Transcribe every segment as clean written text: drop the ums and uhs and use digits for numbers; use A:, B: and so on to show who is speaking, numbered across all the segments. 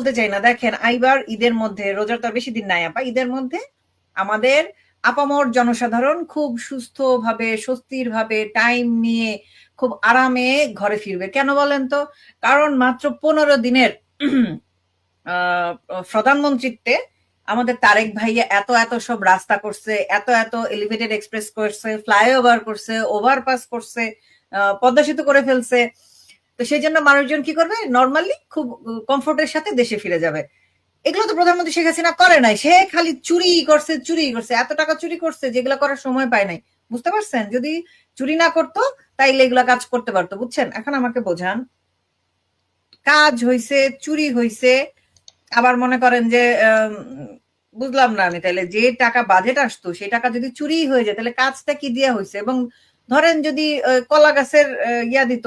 A: বলতে চাই না, দেখেন এইবার ঈদের মধ্যে, রোজার তো আর বেশি দিন নাই আপা, ঈদের মধ্যে আমাদের আপামর জনসাধারণ খুব সুস্থভাবে স্বস্তির ভাবে টাইম নিয়ে খুব আরামে ঘরে ফিরবে। কেন বলেন তো? কারণ মাত্র 15 দিনের প্রধানমন্ত্রীত্বে আমাদের তারেক ভাইয়া এত এত সব রাস্তা করছে, এত এত এলিভেটেড এক্সপ্রেস করছে, ফ্লাইওভার করছে, ওভারপাস করছে, পদ্মা সেতু করে ফেলছে। তো সেই জন্য মানুষজন কি করবে, নর্মালি খুব কমফোর্টের সাথে দেশে ফিরে যাবে। এগুলো তো প্রধানমন্ত্রী শেখ হাসিনা করে নাই, সে খালি চুরি করছে, চুরি করছে, এত টাকা চুরি করছে যেগুলো করার সময় পায় নাই। বুঝতে পারছেন? যদি চুরি না করতো তাইলে এগুলা কাজ করতে পারতো, বুঝছেন? এখন আমাকে বোঝান, কাজ হইছে, চুরি হইছে, আবার মনে করেন যে বুঝলাম না আমি, তাহলে যে টাকা বাজেট আসতো সেই টাকা যদি চুরি হয়ে যায় তাহলে কাজটা কি দিয়া হয়েছে? এবং ধরেন যদি কলা গাছের ইয়া দিত,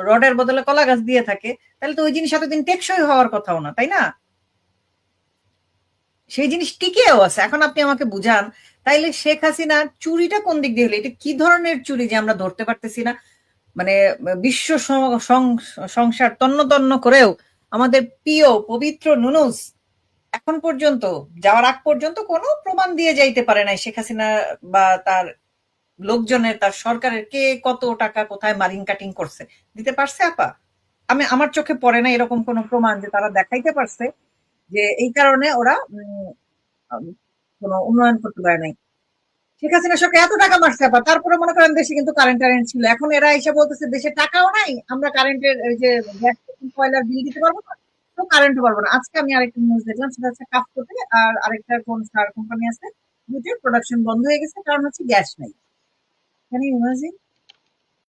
A: রডের বদলে কলা গাছ দিয়ে থাকে, তাহলে তো ওই জিনিস এতদিন টেকসই হওয়ার কথাও না, তাই না? সেই জিনিস টিকেও আছে। এখন আপনি আমাকে বুঝান, তাইলে শেখ হাসিনা চুরিটা কোন দিক দিয়ে হলো? এটা কি ধরনের চুরি যে আমরা ধরতে পারতেছি না? মানে বিশ্ব সংসার তন্ন তন্ন করেও আমাদের প্রিয় পবিত্র নুনুস এখন পর্যন্ত, যাওয়ার আগ পর্যন্ত কোনো প্রমাণ দিয়ে যাইতে পারে নাই শেখ হাসিনা বা তার লোকজনের, তার সরকারের কে কত টাকা কোথায় মারিং কাটিং করছে। দিতে পারছে আপা? আমার চোখে পড়ে না এরকম কোন প্রমাণ যে তারা দেখাইতে পারছে যে এই কারণে ওরা কোনো উন্নয়ন করতে পারে নাই। শেখ হাসিনা সরকার এত টাকা মারছে আপা, তারপরে মনে করেন দেশে কিন্তু কারেন্ট টারেন্ট ছিল। এখন এরা এসে বলতেছে দেশে টাকাও নাই, আমরা কারেন্টের ওই যে গ্যাস কয়লার বিল দিতে পারবো না, তো কারেন্টও পারবো না। আজকে আমি আরেকটা নিউজ দেখলাম, সেটা হচ্ছে কাফকোতে আর আরেকটা কোন সার কোম্পানি আছে, দুটোর প্রোডাকশন বন্ধ হয়ে গেছে, কারণ হচ্ছে গ্যাস নাই। Can you imagine?